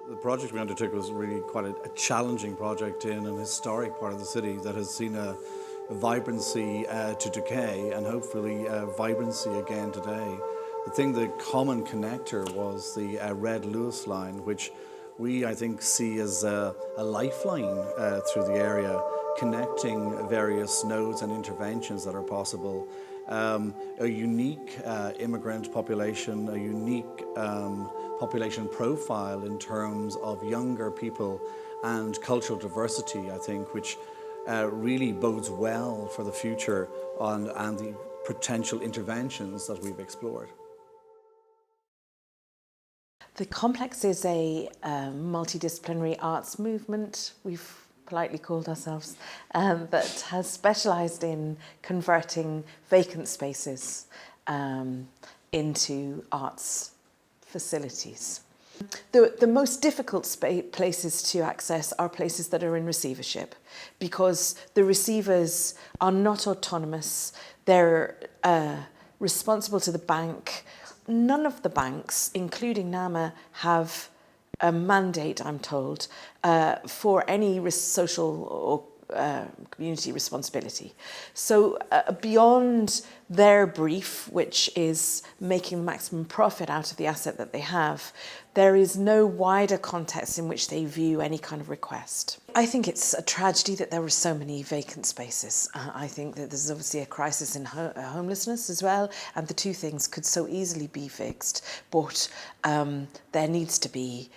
The project we undertook was really quite a challenging project in an historic part of the city that has seen a vibrancy to decay and hopefully vibrancy again today. The common connector was the Red Lewis line, which we, I think, see as a lifeline through the area, connecting various nodes and interventions that are possible. A unique immigrant population, a unique population profile in terms of younger people and cultural diversity, I think, which really bodes well for the future and the potential interventions that we've explored. The complex is a multidisciplinary arts movement, we've politely called ourselves, that has specialised in converting vacant spaces into arts facilities. The most difficult places to access are places that are in receivership, because the receivers are not autonomous. They're responsible to the bank. None of the banks, including NAMA, have a mandate, I'm told, for any social or community responsibility. So beyond their brief, which is making maximum profit out of the asset that they have, there is no wider context in which they view any kind of request. I think it's a tragedy that there were so many vacant spaces. I think that there's obviously a crisis in homelessness as well, and the two things could so easily be fixed, but there needs to be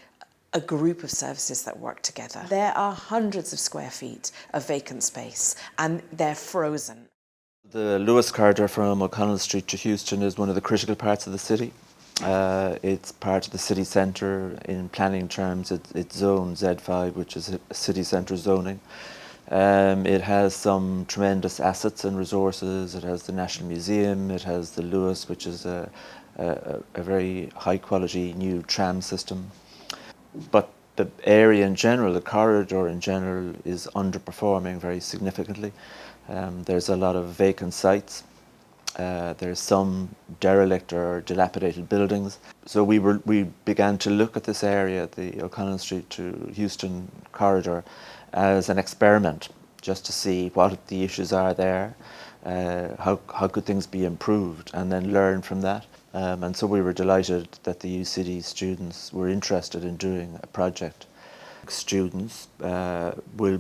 a group of services that work together. There are hundreds of square feet of vacant space and they're frozen. The Lewis corridor from O'Connell Street to Houston is one of the critical parts of the city. It's part of the city centre. In planning terms, it's zone Z5, which is a city centre zoning. It has some tremendous assets and resources. It has the National Museum, it has the Lewis, which is a very high quality new tram system. But the area in general, the corridor in general, is underperforming very significantly. There's a lot of vacant sites. There's some derelict or dilapidated buildings. So we began to look at this area, the O'Connell Street to Houston corridor, as an experiment, just to see what the issues are there, how could things be improved, and then learn from that. And so we were delighted that the UCD students were interested in doing a project. Students will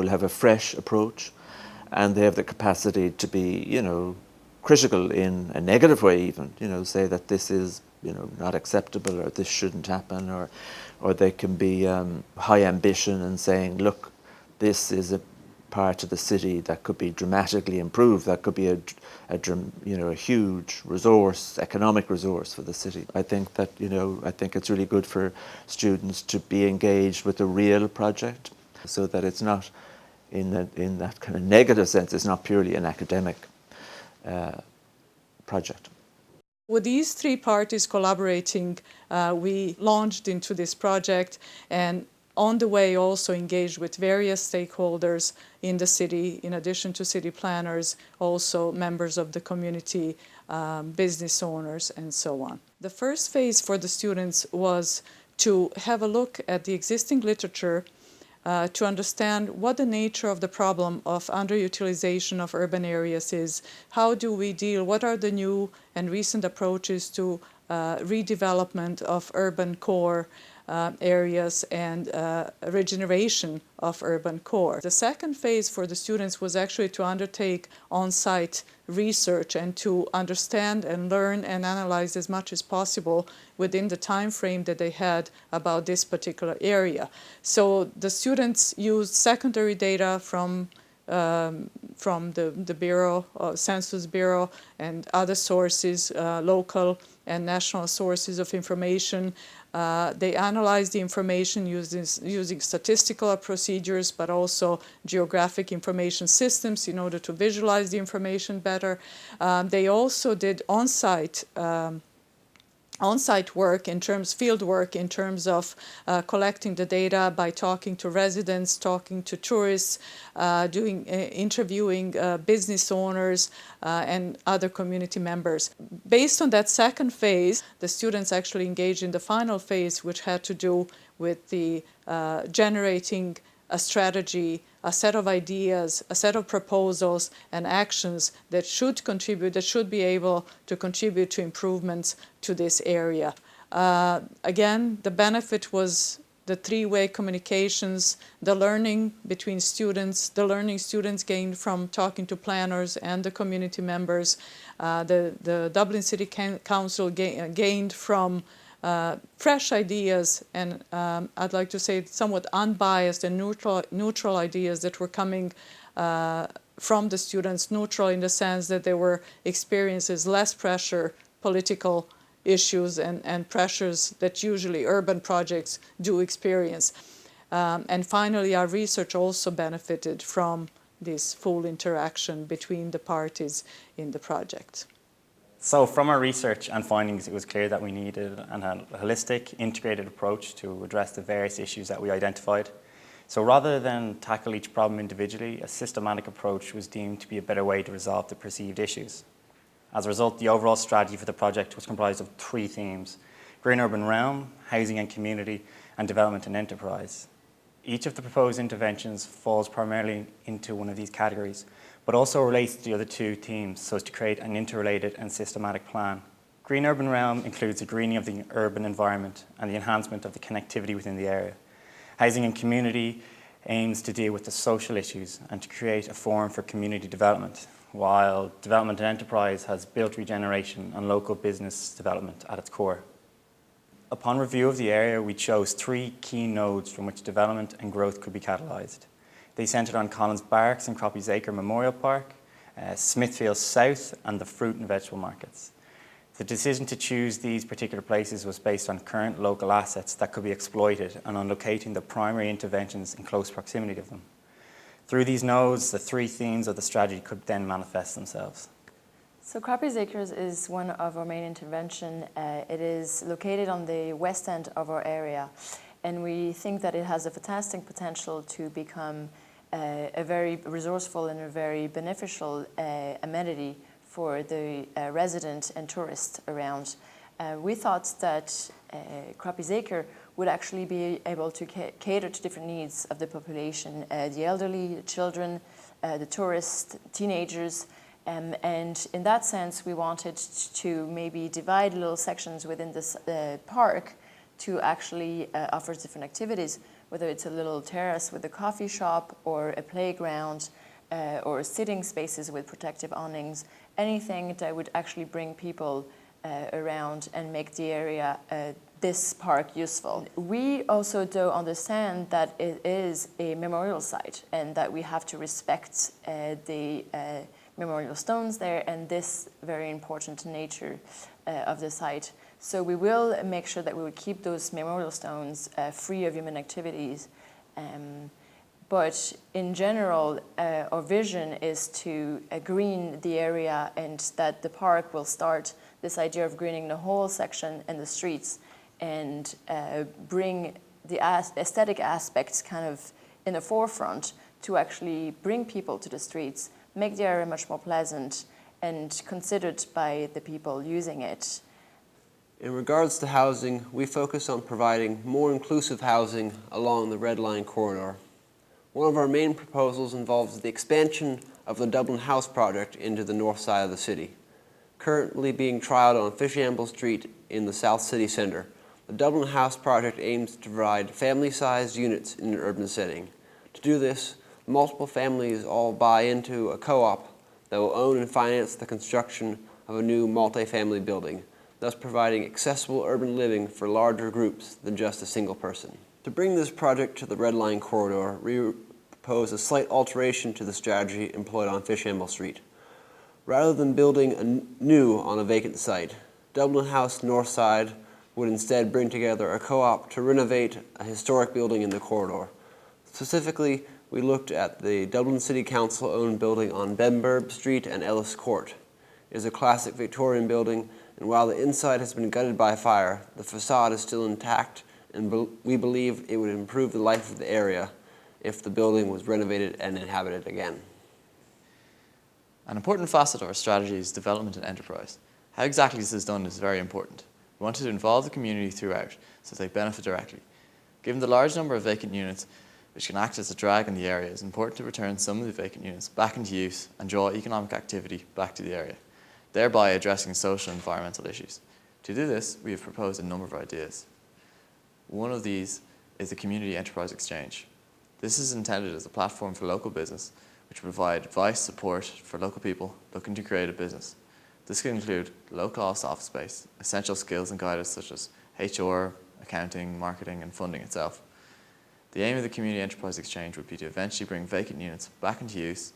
have a fresh approach, and they have the capacity to be, critical in a negative way even, say that this is, not acceptable, or this shouldn't happen, or they can be high ambition and saying, look, this is a part of the city that could be dramatically improved, that could be a huge resource, economic resource for the city. I think that, I think it's really good for students to be engaged with a real project, so that it's not, in that kind of negative sense, it's not purely an academic project. With these three parties collaborating, we launched into this project, and on the way also engaged with various stakeholders in the city, in addition to city planners, also members of the community, business owners, and so on. The first phase for the students was to have a look at the existing literature to understand what the nature of the problem of underutilization of urban areas is. How do we deal, what are the new and recent approaches to redevelopment of urban core areas and regeneration of urban core. The second phase for the students was actually to undertake on-site research and to understand and learn and analyze as much as possible within the time frame that they had about this particular area. So the students used secondary data from the Bureau, Census Bureau, and other sources, local and national sources of information. They analyzed the information using statistical procedures, but also geographic information systems in order to visualize the information better. They also did on-site on-site work, field work in terms of collecting the data by talking to residents, talking to tourists, interviewing business owners and other community members. Based on that second phase, the students actually engaged in the final phase, which had to do with the generating a strategy, a set of ideas, a set of proposals and actions that should be able to contribute to improvements to this area. Again, the benefit was the three-way communications, the learning between students, the learning students gained from talking to planners and the community members, the Dublin City Council gained from fresh ideas and I'd like to say somewhat unbiased and neutral ideas that were coming from the students, neutral in the sense that they were experiences less pressure, political issues and pressures that usually urban projects do experience. And finally, our research also benefited from this full interaction between the parties in the project. So from our research and findings, it was clear that we needed a holistic, integrated approach to address the various issues that we identified. So rather than tackle each problem individually, a systematic approach was deemed to be a better way to resolve the perceived issues. As a result, the overall strategy for the project was comprised of three themes: green urban realm, housing and community, and development and enterprise. Each of the proposed interventions falls primarily into one of these categories, but also relates to the other two themes so as to create an interrelated and systematic plan. Green urban realm includes the greening of the urban environment and the enhancement of the connectivity within the area. Housing and community aims to deal with the social issues and to create a forum for community development, while development and enterprise has built regeneration and local business development at its core. Upon review of the area, we chose three key nodes from which development and growth could be catalysed. They centred on Collins Barracks and Croppy's Acre Memorial Park, Smithfield South, and the fruit and vegetable markets. The decision to choose these particular places was based on current local assets that could be exploited and on locating the primary interventions in close proximity to them. Through these nodes, the three themes of the strategy could then manifest themselves. So Croppy's Acres is one of our main intervention. It is located on the west end of our area, and we think that it has a fantastic potential to become a very resourceful and a very beneficial amenity for the resident and tourists around. We thought that Croppy's Acre would actually be able to cater to different needs of the population, the elderly, the children, the tourists, teenagers, and in that sense we wanted to maybe divide little sections within this park to actually offer different activities, whether it's a little terrace with a coffee shop or a playground or sitting spaces with protective awnings, anything that would actually bring people around and make the area, this park, useful. We also do understand that it is a memorial site and that we have to respect the memorial stones there and this very important nature of the site. So we will make sure that we will keep those memorial stones free of human activities. But in general, our vision is to green the area and that the park will start this idea of greening the whole section and the streets and bring the aesthetic aspects kind of in the forefront to actually bring people to the streets, make the area much more pleasant and considered by the people using it. In regards to housing, we focus on providing more inclusive housing along the Red Line corridor. One of our main proposals involves the expansion of the Dublin House project into the north side of the city. Currently being trialled on Fishamble Street in the South City Centre, the Dublin House project aims to provide family-sized units in an urban setting. To do this, multiple families all buy into a co-op that will own and finance the construction of a new multi-family building, thus providing accessible urban living for larger groups than just a single person. To bring this project to the Red Line corridor, we propose a slight alteration to the strategy employed on Fishamble Street. Rather than building new on a vacant site, Dublin House North Side would instead bring together a co-op to renovate a historic building in the corridor. Specifically, we looked at the Dublin City Council-owned building on Benburb Street and Ellis Court. It is a classic Victorian building and while the inside has been gutted by fire, the facade is still intact, and we believe it would improve the life of the area if the building was renovated and inhabited again. An important facet of our strategy is development and enterprise. How exactly this is done is very important. We wanted to involve the community throughout so they benefit directly. Given the large number of vacant units, which can act as a drag on the area, it is important to return some of the vacant units back into use and draw economic activity back to the area, thereby addressing social and environmental issues. To do this, we have proposed a number of ideas. One of these is the Community Enterprise Exchange. This is intended as a platform for local business, which will provide advice, support for local people looking to create a business. This can include low-cost office space, essential skills and guidance such as HR, accounting, marketing, and funding itself. The aim of the Community Enterprise Exchange would be to eventually bring vacant units back into use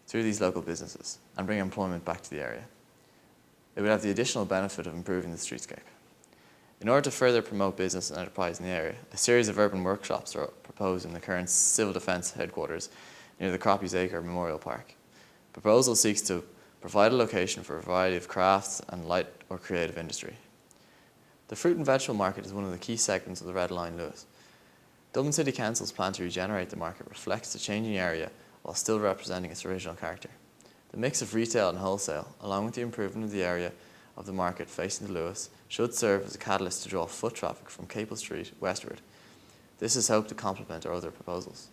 through these local businesses and bring employment back to the area. It would have the additional benefit of improving the streetscape. In order to further promote business and enterprise in the area, a series of urban workshops are proposed in the current Civil Defence headquarters near the Croppies Acre Memorial Park. The proposal seeks to provide a location for a variety of crafts and light or creative industry. The fruit and vegetable market is one of the key segments of the Red Line Luas. Dublin City Council's plan to regenerate the market reflects the changing area while still representing its original character. The mix of retail and wholesale, along with the improvement of the area of the market facing the Luas, should serve as a catalyst to draw foot traffic from Capel Street westward. This is hoped to complement our other proposals.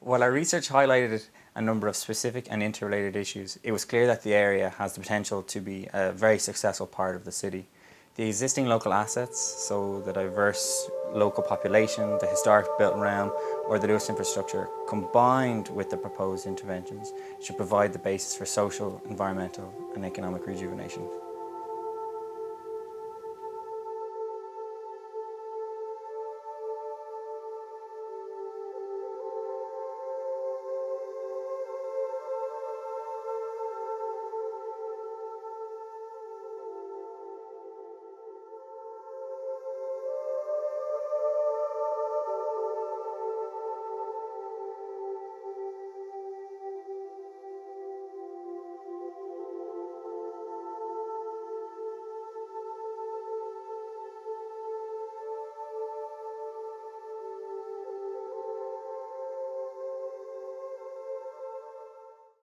While our research highlighted a number of specific and interrelated issues, it was clear that the area has the potential to be a very successful part of the city. The existing local assets, so the diverse local population, the historic built realm, or the Luas infrastructure, combined with the proposed interventions, should provide the basis for social, environmental and economic rejuvenation.